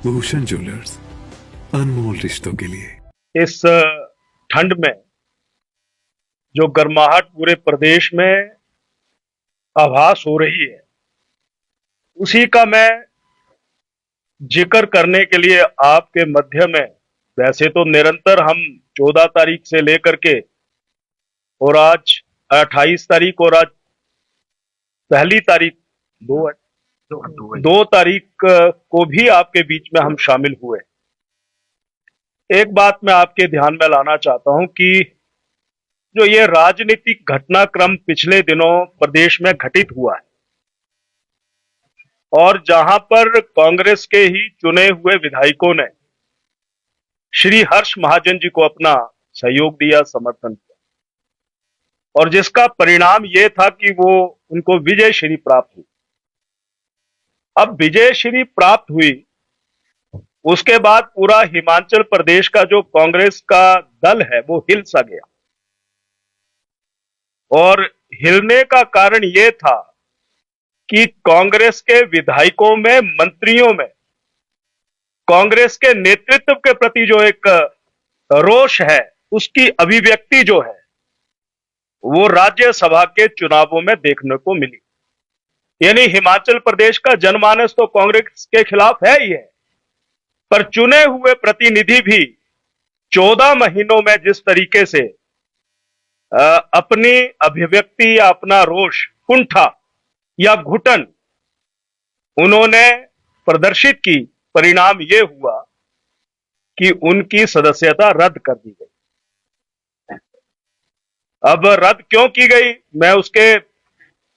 Bhushan jewellers, अनमोल रिश्तों के लिए। इस ठंड में जो गर्माहट पूरे प्रदेश में आभास हो रही है, उसी का मैं जिक्र करने के लिए आपके मध्य में, वैसे तो निरंतर हम 14 तारीख से लेकर के और आज 28 तारीख और आज पहली तारीख 2 तारीख को भी आपके बीच में हम शामिल हुए। एक बात मैं आपके ध्यान में लाना चाहता हूं कि जो ये राजनीतिक घटनाक्रम पिछले दिनों प्रदेश में घटित हुआ है और जहां पर कांग्रेस के ही चुने हुए विधायकों ने श्री हर्ष महाजन जी को अपना सहयोग दिया, समर्थन किया और जिसका परिणाम ये था कि वो उनको विजय श्री प्राप्त हुई। अब विजय श्री प्राप्त हुई, उसके बाद पूरा हिमाचल प्रदेश का जो कांग्रेस का दल है वो हिल सा गया और हिलने का कारण यह था कि कांग्रेस के विधायकों में, मंत्रियों में कांग्रेस के नेतृत्व के प्रति जो एक रोष है, उसकी अभिव्यक्ति जो है वो राज्यसभा के चुनावों में देखने को मिली। यानी हिमाचल प्रदेश का जनमानस तो कांग्रेस के खिलाफ है ही है, पर चुने हुए प्रतिनिधि भी 14 महीनों में जिस तरीके से अपनी अभिव्यक्ति या अपना रोष, कुंठा या घुटन उन्होंने प्रदर्शित की, परिणाम यह हुआ कि उनकी सदस्यता रद्द कर दी गई। अब रद्द क्यों की गई, मैं उसके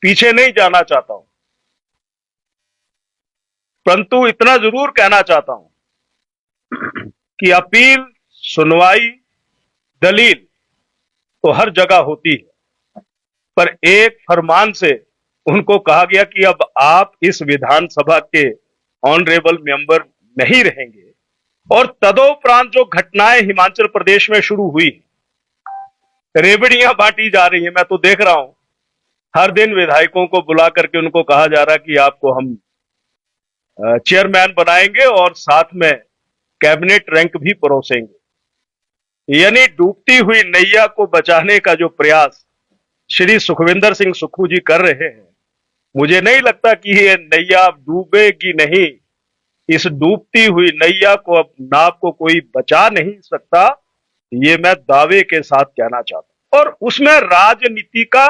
पीछे नहीं जाना चाहता हूं, परंतु इतना जरूर कहना चाहता हूं कि अपील, सुनवाई, दलील तो हर जगह होती है, पर एक फरमान से उनको कहा गया कि अब आप इस विधानसभा के ऑनरेबल मेंबर नहीं रहेंगे। और तदोपरांत जो घटनाएं हिमाचल प्रदेश में शुरू हुई, रेवड़ियां बांटी जा रही है। मैं तो देख रहा हूं हर दिन विधायकों को बुला करके उनको कहा जा रहा है कि आपको हम चेयरमैन बनाएंगे और साथ में कैबिनेट रैंक भी परोसेंगे। यानी डूबती हुई नैया को बचाने का जो प्रयास श्री सुखविंदर सिंह सुक्खू जी कर रहे हैं, मुझे नहीं लगता कि ये नैया डूबेगी नहीं। इस डूबती हुई नैया को, अब नाव को कोई बचा नहीं सकता, ये मैं दावे के साथ कहना चाहता हूं। और उसमें राजनीति का,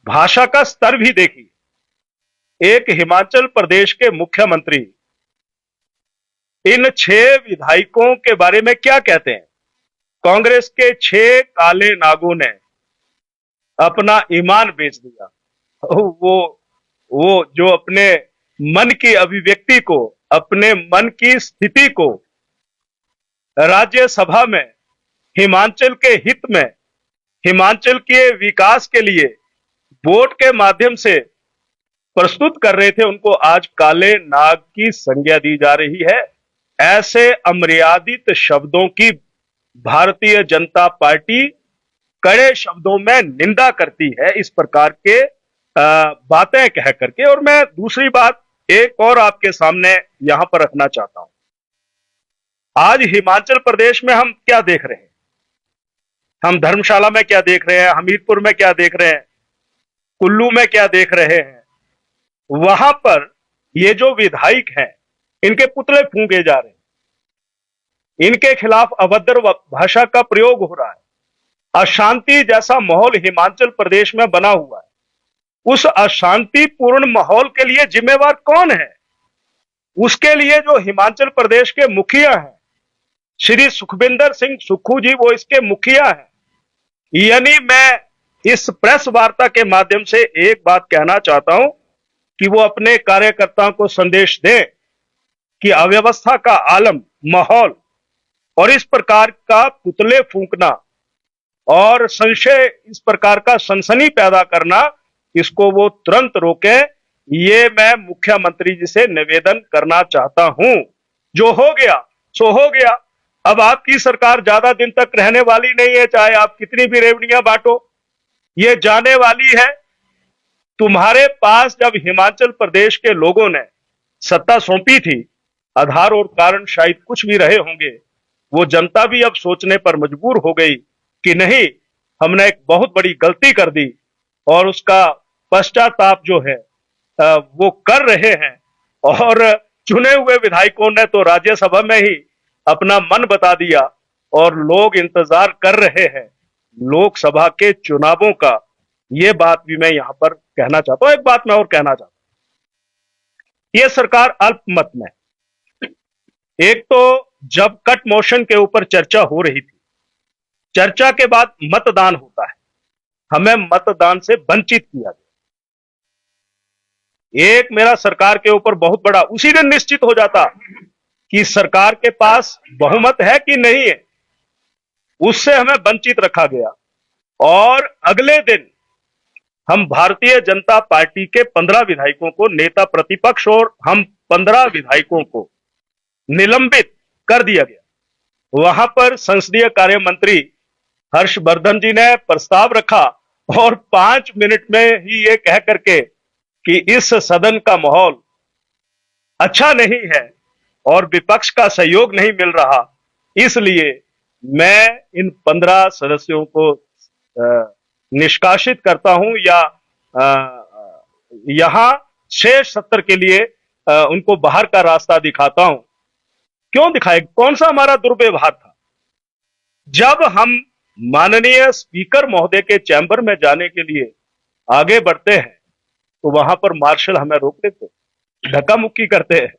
भाषा का स्तर भी देखिए। एक हिमाचल प्रदेश के मुख्यमंत्री इन 6 विधायकों के बारे में क्या कहते हैं? कांग्रेस के 6 काले नागों ने अपना ईमान बेच दिया। वो जो अपने मन की अभिव्यक्ति को, अपने मन की स्थिति को राज्यसभा में हिमाचल के हित में, हिमाचल के विकास के लिए वोट के माध्यम से प्रस्तुत कर रहे थे, उनको आज काले नाग की संज्ञा दी जा रही है। ऐसे अमर्यादित शब्दों की भारतीय जनता पार्टी कड़े शब्दों में निंदा करती है, इस प्रकार के बातें कह करके। और मैं दूसरी बात एक और आपके सामने यहां पर रखना चाहता हूं। आज हिमाचल प्रदेश में हम क्या देख रहे हैं? हम धर्मशाला में क्या देख रहे हैं, हमीरपुर में क्या देख रहे हैं, कुल्लू में क्या देख रहे हैं? वहां पर ये जो विधायक हैं, इनके पुतले फूंके जा रहे हैं, इनके खिलाफ अभद्र भाषा का प्रयोग हो रहा है। अशांति जैसा माहौल हिमाचल प्रदेश में बना हुआ है। उस अशांतिपूर्ण माहौल के लिए जिम्मेवार कौन है? उसके लिए जो हिमाचल प्रदेश के मुखिया हैं, श्री सुखविंदर सिंह सुक्खू जी, वो इसके मुखिया हैं। यानी मैं इस प्रेस वार्ता के माध्यम से एक बात कहना चाहता हूं कि वो अपने कार्यकर्ताओं को संदेश दें कि अव्यवस्था का आलम, माहौल और इस प्रकार का पुतले फूंकना और संशय, इस प्रकार का सनसनी पैदा करना, इसको वो तुरंत रोके। ये मैं मुख्यमंत्री जी से निवेदन करना चाहता हूं। जो हो गया सो हो गया। अब आपकी सरकार ज्यादा दिन तक रहने वाली नहीं है, चाहे आप कितनी भी रेवड़ियां बांटो, ये जाने वाली है। तुम्हारे पास जब हिमाचल प्रदेश के लोगों ने सत्ता सौंपी थी, आधार और कारण शायद कुछ भी रहे होंगे, वो जनता भी अब सोचने पर मजबूर हो गई कि नहीं, हमने एक बहुत बड़ी गलती कर दी और उसका पश्चाताप जो है वो कर रहे हैं। और चुने हुए विधायकों ने तो राज्यसभा में ही अपना मन बता दिया और लोग इंतजार कर रहे हैं लोकसभा के चुनावों का। ये बात भी मैं यहां पर कहना चाहता हूं। एक बात मैं और कहना चाहता हूं, ये सरकार अल्पमत में, एक तो जब कट मोशन के ऊपर चर्चा हो रही थी, चर्चा के बाद मतदान होता है, हमें मतदान से वंचित किया गया। एक मेरा सरकार के ऊपर बहुत बड़ा उसी दिन निश्चित हो जाता कि सरकार के पास बहुमत है कि नहीं है, उससे हमें वंचित रखा गया। और अगले दिन हम भारतीय जनता पार्टी के 15 विधायकों को, नेता प्रतिपक्ष और हम 15 विधायकों को निलंबित कर दिया गया। वहां पर संसदीय कार्य मंत्री हर्षवर्धन जी ने प्रस्ताव रखा और 5 मिनट में ही ये कह करके कि इस सदन का माहौल अच्छा नहीं है और विपक्ष का सहयोग नहीं मिल रहा, इसलिए मैं इन 15 सदस्यों को निष्कासित करता हूं या यहां शेष 70 के लिए उनको बाहर का रास्ता दिखाता हूं। क्यों दिखाए? कौन सा हमारा दुर्व्यवहार था? जब हम माननीय स्पीकर महोदय के चैंबर में जाने के लिए आगे बढ़ते हैं तो वहां पर मार्शल हमें रोक देते, धक्का मुक्की करते हैं।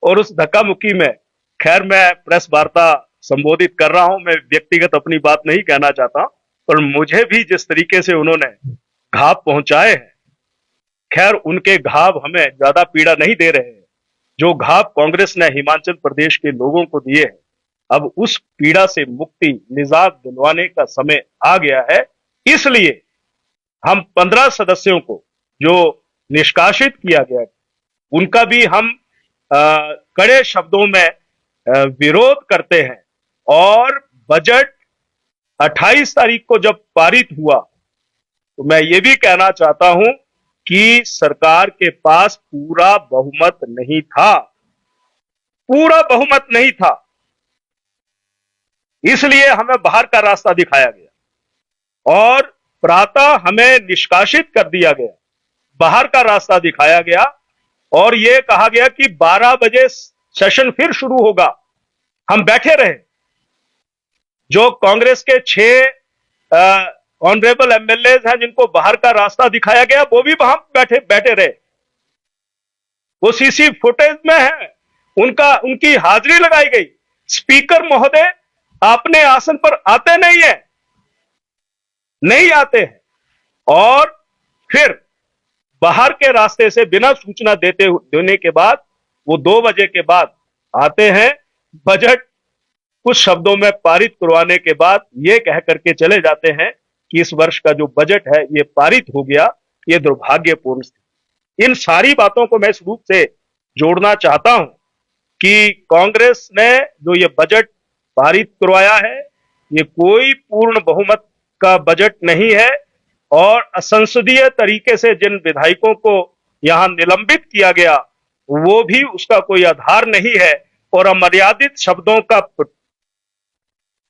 और उस धक्का मुक्की में, खैर मैं प्रेस वार्ता संबोधित कर रहा हूं, मैं व्यक्तिगत अपनी बात नहीं कहना चाहता, पर मुझे भी जिस तरीके से उन्होंने घाव पहुंचाए हैं, खैर उनके घाव हमें ज्यादा पीड़ा नहीं दे रहे हैं। जो घाव कांग्रेस ने हिमाचल प्रदेश के लोगों को दिए हैं, अब उस पीड़ा से मुक्ति, निजात दिलवाने का समय आ गया है। इसलिए हम 15 सदस्यों को जो निष्कासित किया गया, उनका भी हम कड़े शब्दों में विरोध करते हैं। और बजट 28 तारीख को जब पारित हुआ तो मैं ये भी कहना चाहता हूं कि सरकार के पास पूरा बहुमत नहीं था, पूरा बहुमत नहीं था, इसलिए हमें बाहर का रास्ता दिखाया गया और प्रातः हमें निष्कासित कर दिया गया, बाहर का रास्ता दिखाया गया और यह कहा गया कि 12 बजे सेशन फिर शुरू होगा। हम बैठे रहे। जो कांग्रेस के 6 ऑनरेबल एमएलए हैं जिनको बाहर का रास्ता दिखाया गया, वो भी वहां बैठे रहे। वो सीसी फुटेज में है, उनकी हाजिरी लगाई गई। स्पीकर महोदय अपने आसन पर आते नहीं आते हैं और फिर बाहर के रास्ते से बिना सूचना देने के बाद वो 2 बजे के बाद आते हैं। बजट कुछ शब्दों में पारित करवाने के बाद ये कह करके चले जाते हैं कि इस वर्ष का जो बजट है ये पारित हो गया। ये दुर्भाग्यपूर्ण स्थिति। इन सारी बातों को मैं इस रूप से जोड़ना चाहता हूं कि कांग्रेस ने जो ये बजट पारित करवाया है, ये कोई पूर्ण बहुमत का बजट नहीं है और असंसदीय तरीके से जिन विधायकों को यहां निलंबित किया गया, वो भी उसका कोई आधार नहीं है। और अमर्यादित शब्दों का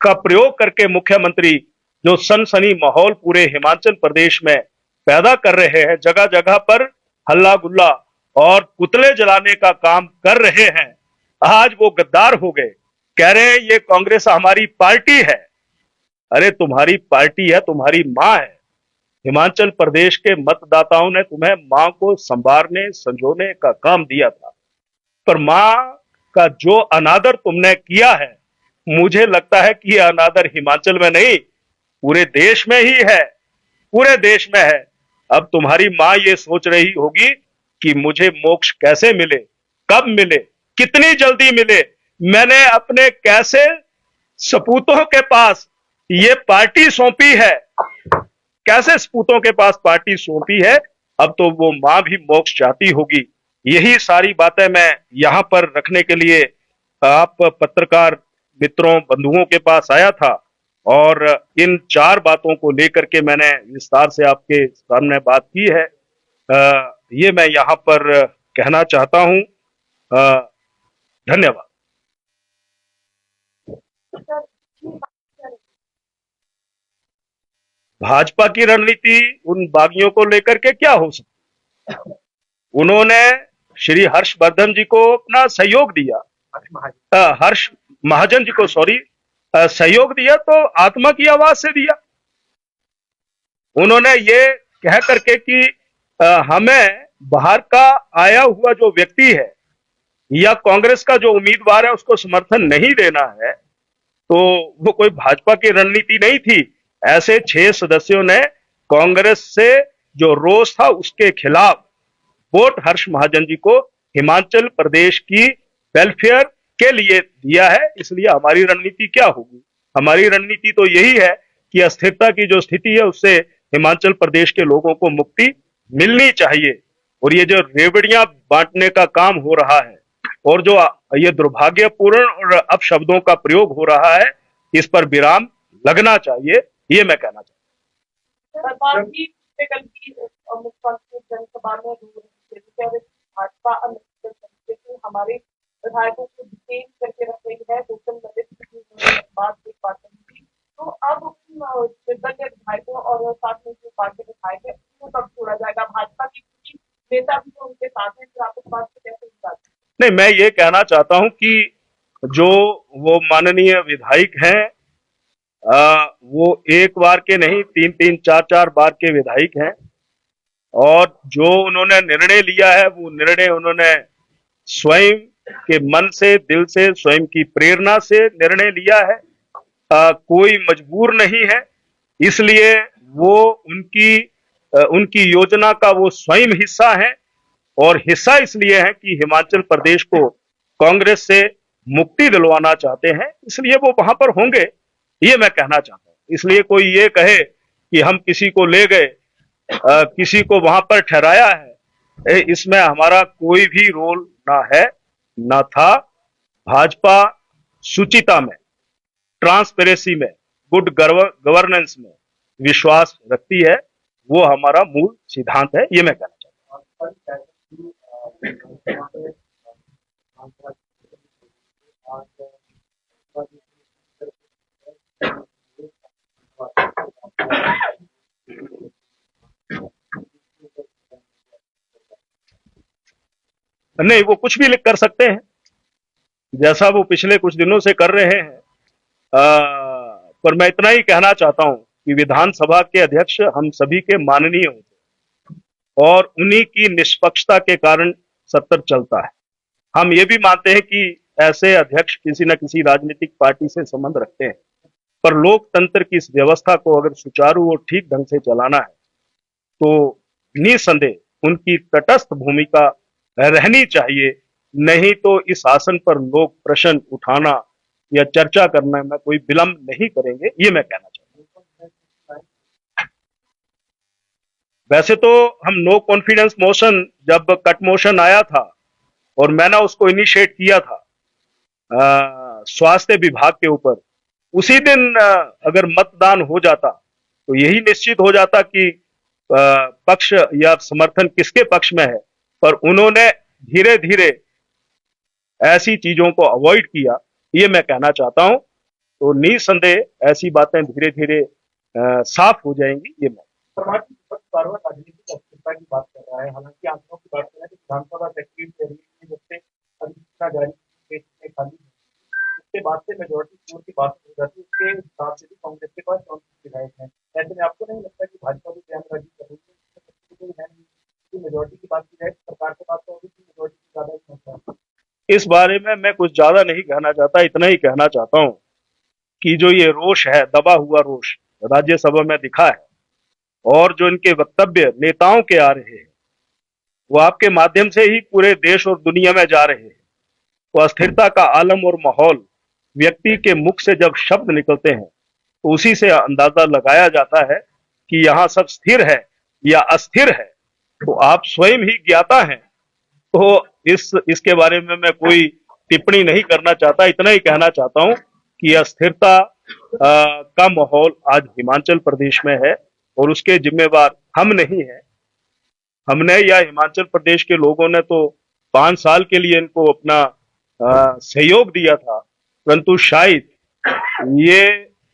प्रयोग करके मुख्यमंत्री जो सनसनी माहौल पूरे हिमाचल प्रदेश में पैदा कर रहे हैं, जगह जगह पर हल्ला गुल्ला और पुतले जलाने का काम कर रहे हैं। आज वो गद्दार हो गए, कह रहे हैं ये कांग्रेस हमारी पार्टी है। अरे तुम्हारी पार्टी है, तुम्हारी मां है। हिमाचल प्रदेश के मतदाताओं ने तुम्हें मां को संवारने संजोने का काम दिया था, पर मां का जो अनादर तुमने किया है, मुझे लगता है कि यह अनादर हिमाचल में नहीं पूरे देश में ही है, पूरे देश में है। अब तुम्हारी मां ये सोच रही होगी कि मुझे मोक्ष कैसे मिले, कब मिले, कितनी जल्दी मिले। मैंने अपने कैसे सपूतों के पास ये पार्टी सौंपी है, कैसे सपूतों के पास पार्टी सौंपी है, अब तो वो मां भी मोक्ष चाहती होगी। यही सारी बातें मैं यहां पर रखने के लिए आप पत्रकार मित्रों, बंधुओं के पास आया था और इन 4 बातों को लेकर के मैंने विस्तार से आपके सामने बात की है। ये मैं यहां पर कहना चाहता हूं। धन्यवाद। भाजपा की रणनीति उन बागियों को लेकर के क्या हो सकती है? उन्होंने श्री हर्षवर्धन जी को अपना सहयोग दिया, हर्ष महाजन जी को सॉरी सहयोग दिया तो आत्मा की आवाज से दिया। उन्होंने ये कह करके कि हमें बाहर का आया हुआ जो व्यक्ति है या कांग्रेस का जो उम्मीदवार है उसको समर्थन नहीं देना है, तो वो कोई भाजपा की रणनीति नहीं थी। ऐसे 6 सदस्यों ने कांग्रेस से जो रोष था उसके खिलाफ वोट हर्ष महाजन जी को हिमाचल प्रदेश की वेलफेयर के लिए दिया है। इसलिए हमारी रणनीति क्या होगी? हमारी रणनीति तो यही है कि अस्थिरता की जो स्थिति है उससे हिमाचल प्रदेश के लोगों को मुक्ति मिलनी चाहिए, और ये जो रेवड़ियां बांटने का काम हो रहा है और जो ये दुर्भाग्यपूर्ण और अपशब्दों का प्रयोग हो रहा है, इस पर विराम लगना चाहिए, ये मैं कहना चाहता हूँ। मुख्यमंत्री जनसभा में भाजपा हमारे विधायकों को डिटेन करके रख रही है, बात देख पाते हैं। तो अब निर्दलीय विधायकों और साथ में जो पार्टी विधायक है उनको कब छोड़ा जाएगा? भाजपा की नेता भी तो उनके साथ हैं, फिर आप इस बात से कैसे निकालते? नहीं, मैं ये कहना चाहता हूं कि जो वो माननीय विधायक हैं, वो एक बार के नहीं 3-3, 4-4 बार के विधायक हैं, और जो उन्होंने निर्णय लिया है वो निर्णय उन्होंने स्वयं के मन से, दिल से, स्वयं की प्रेरणा से निर्णय लिया है। कोई मजबूर नहीं है, इसलिए वो उनकी योजना का वो स्वयं हिस्सा है, और हिस्सा इसलिए है कि हिमाचल प्रदेश को कांग्रेस से मुक्ति दिलवाना चाहते हैं, इसलिए वो वहां पर होंगे, ये मैं कहना चाहता हूं। इसलिए कोई ये कहे कि हम किसी को ले गए, किसी को वहां पर ठहराया है, इसमें हमारा कोई भी रोल ना है ना था। भाजपा शुचिता में, ट्रांसपेरेंसी में, गुड गवर्नेंस में विश्वास रखती है, वो हमारा मूल सिद्धांत है, ये मैं कहना चाहता हूं। नहीं, वो कुछ भी कर सकते हैं, जैसा वो पिछले कुछ दिनों से कर रहे हैं। पर मैं इतना ही कहना चाहता हूं कि विधानसभा के अध्यक्ष हम सभी के माननीय होते हैं, और उन्हीं की निष्पक्षता के कारण सत्तर चलता है। हम ये भी मानते हैं कि ऐसे अध्यक्ष किसी न किसी राजनीतिक पार्टी से संबंध रखते हैं, पर लोकतंत्र की इस व्यवस्था को अगर सुचारू और ठीक ढंग से चलाना है तो निसंदेह उनकी तटस्थ भूमिका रहनी चाहिए, नहीं तो इस आसन पर लोग प्रश्न उठाना या चर्चा करने में कोई विलंब नहीं करेंगे, ये मैं कहना चाहता हूं। वैसे तो हम नो कॉन्फिडेंस मोशन, जब कट मोशन आया था और मैंने उसको इनिशिएट किया था स्वास्थ्य विभाग के ऊपर, उसी दिन अगर मतदान हो जाता तो यही निश्चित हो जाता कि पक्ष या समर्थन किसके पक्ष में है, पर उन्होंने धीरे धीरे ऐसी चीजों को अवॉइड किया, ये मैं कहना चाहता हूं। तो निसंदेह ऐसी बातें धीरे धीरे साफ हो जाएंगी, ये मैं राजनीतिक अस्थिरता की बात कर रहा है, हालांकि आंकड़ों की बात कर रहा है कि विधानसभा जब से अधिसूचना जारी खाली उसके बाद से मेजोरिटी स्कोर की बात हो जाती है, उसके हिसाब से भी कांग्रेस के पास 34 विधायक हैं। ऐसे में आपको नहीं लगता कि भाजपा भी बयानबाजी कर रही है? मेजोरिटी की बात की जाए, सरकार के पास तो मेजोरिटी ज्यादा ही होता है। इस बारे में मैं कुछ ज्यादा नहीं कहना चाहता, इतना ही कहना चाहता हूं कि जो ये रोष है, दबा हुआ रोष राज्यसभा में दिखा है, और जो इनके वक्तव्य नेताओं के आ रहे हैं, वो आपके माध्यम से ही पूरे देश और दुनिया में जा रहे हैं। तो अस्थिरता का आलम और माहौल, व्यक्ति के मुख से जब शब्द निकलते हैं तो उसी से अंदाजा लगाया जाता है कि यहाँ सब स्थिर है या अस्थिर है, तो आप स्वयं ही ज्ञाता हैं। तो इसके बारे में मैं कोई टिप्पणी नहीं करना चाहता, इतना ही कहना चाहता हूं कि अस्थिरता का माहौल आज हिमाचल प्रदेश में है, और उसके जिम्मेवार हम नहीं है। हमने या हिमाचल प्रदेश के लोगों ने तो 5 साल के लिए इनको अपना सहयोग दिया था, परंतु शायद ये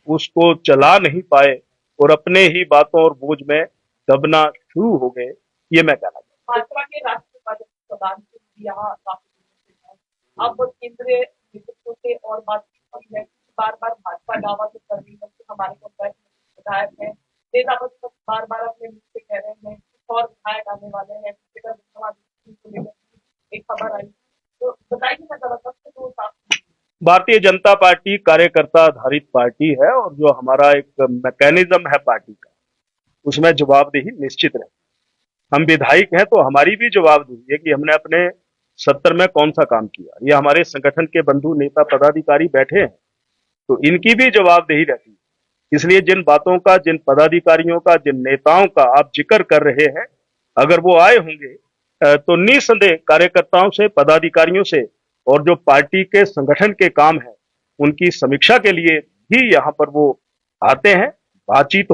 उसको चला नहीं पाए और अपने ही बातों और बोझ में दबना शुरू हो गए। ये मैं कहना चाहता भाजपा के राष्ट्रीय उपाध्यक्ष प्रधान जी यहाँ काफी दिनों से हैं। अब केंद्रीय नेतृत्व से और बातचीत हुई है। बार बार भाजपा दावा तो कर रही है कि हमारे पंचायत में विधायक हैं, नेता बार बार अपने मुंह से कह रहे हैं कुछ और विधायक आने वाले हैं, एक खबर आई, तो बताइए ना जबरदस्त तो साफ। भारतीय जनता पार्टी कार्यकर्ता आधारित पार्टी है और जो हमारा एक मैकेनिज्म है पार्टी का, उसमें जवाबदेही निश्चित रहे। हम विधायक हैं तो हमारी भी जवाबदेही है कि हमने अपने 70 में कौन सा काम किया। ये हमारे संगठन के बंधु नेता पदाधिकारी बैठे हैं तो इनकी भी जवाबदेही रहती है। इसलिए जिन बातों का, जिन पदाधिकारियों का, जिन नेताओं का आप जिक्र कर रहे हैं, अगर वो आए होंगे तो निसंदेह कार्यकर्ताओं से, पदाधिकारियों से और जो पार्टी के संगठन के काम है उनकी समीक्षा के लिए भी यहाँ पर वो आते हैं, बातचीत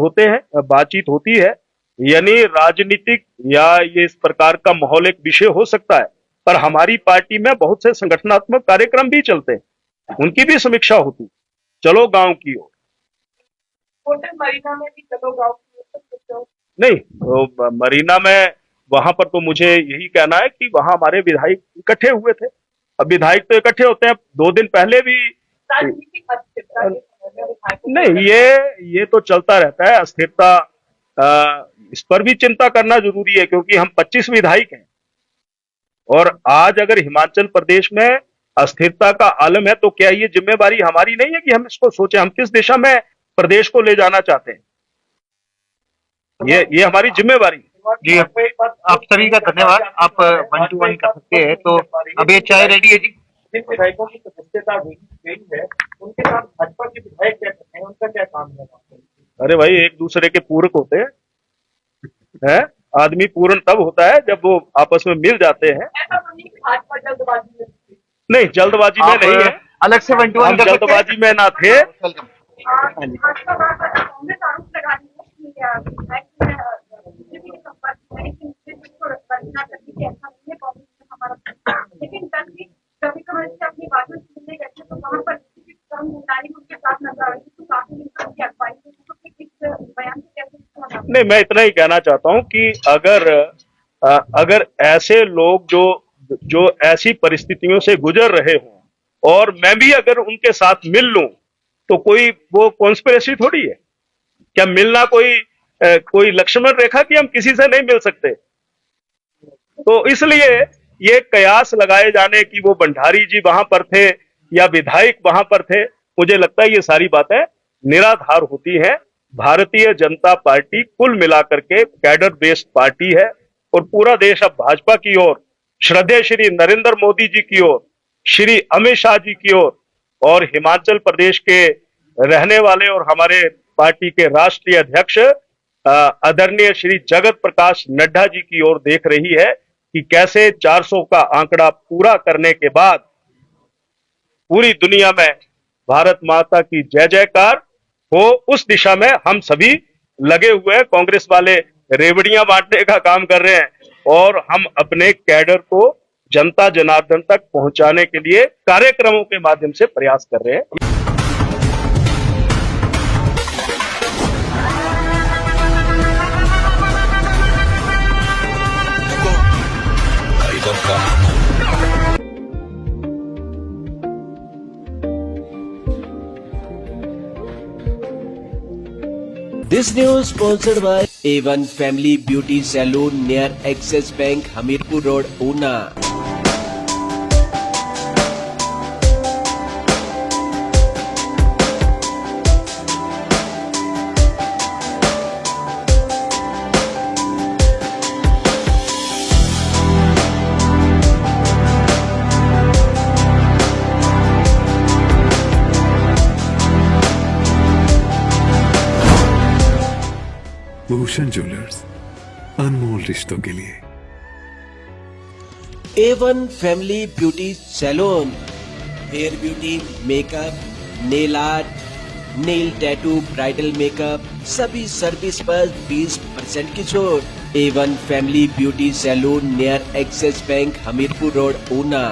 होती है। यानी राजनीतिक या ये इस प्रकार का माहौल एक विषय हो सकता है, पर हमारी पार्टी में बहुत से संगठनात्मक कार्यक्रम भी चलते हैं, उनकी भी समीक्षा होती है। चलो गांव की ओर, होटल मरीना में भी चलो गांव की ओर नहीं तो मरीना में वहां पर तो मुझे यही कहना है कि वहां हमारे विधायक इकट्ठे हुए थे। अब विधायक तो इकट्ठे होते हैं, 2 दिन पहले भी राजनीतिक अस्थिरता नहीं, ये तो चलता रहता है। अस्थिरता इस पर भी चिंता करना जरूरी है क्योंकि हम 25 विधायक हैं और आज अगर हिमाचल प्रदेश में अस्थिरता का आलम है तो क्या ये जिम्मेवारी हमारी नहीं है कि हम इसको सोचें, हम किस दिशा में प्रदेश को ले जाना चाहते हैं। ये हमारी जिम्मेवारी है। जी, आप सभी का धन्यवाद। आप 1 to 1 कर सकते हैं। तो अब ये चाय रेडी है जी। जिन विधायकों की सदस्यता गई है उनके साथ भाजपा के विधायक क्या करते हैं, उनका क्या काम है? अरे भाई, एक दूसरे के पूरक होते हैं। आदमी पूर्ण तब होता है जब वो आपस में मिल जाते हैं। ऐसा तो नहीं भाजपा जल्दबाजी में नहीं, जल्दबाजी में नहीं है, अलग से 1 to 1 हम जल्दबाजी में ना थे। भाजपा कांग्रेस आरोप लगा रही है कि बीजेपी के संपर्क में ऐसा नहीं है कांग्रेस में हमारा, लेकिन कभी कभी अपनी बातों सुनने गए तो वहां पर उनके साथ नजर आ रही थी, तो काफी उनकी अगुवाई बयान कैसे। नहीं, मैं इतना ही कहना चाहता हूं कि अगर ऐसे लोग जो ऐसी परिस्थितियों से गुजर रहे हों और मैं भी अगर उनके साथ मिल लूं तो कोई वो कॉन्स्पिरेसी थोड़ी है। क्या मिलना कोई लक्ष्मण रेखा कि हम किसी से नहीं मिल सकते? तो इसलिए ये कयास लगाए जाने की वो भंडारी जी वहां पर थे या विधायक वहां पर थे, मुझे लगता है ये सारी बातें निराधार होती हैं। भारतीय जनता पार्टी कुल मिलाकर के कैडर बेस्ड पार्टी है और पूरा देश अब भाजपा की ओर, श्रद्धेय श्री नरेंद्र मोदी जी की ओर, श्री अमित शाह जी की ओर और हिमाचल प्रदेश के रहने वाले और हमारे पार्टी के राष्ट्रीय अध्यक्ष आदरणीय श्री जगत प्रकाश नड्डा जी की ओर देख रही है कि कैसे 400 का आंकड़ा पूरा करने के बाद पूरी दुनिया में भारत माता की जय जयकार हो, उस दिशा में हम सभी लगे हुए हैं। कांग्रेस वाले रेवड़ियां बांटने का काम कर रहे हैं और हम अपने कैडर को जनता जनार्दन तक पहुंचाने के लिए कार्यक्रमों के माध्यम से प्रयास कर रहे हैं। This news sponsored by A1 Family Beauty Salon near Axis Bank, Hamirpur Road, Una. Bhushan jewellers, अनमोल रिश्तों के लिए। A1 Family Beauty Salon, hair beauty, makeup, nail art, nail tattoo, bridal makeup, सभी सर्विस पर 20% की छूट। A1 family beauty salon near Axis bank, Hamirpur road, Una.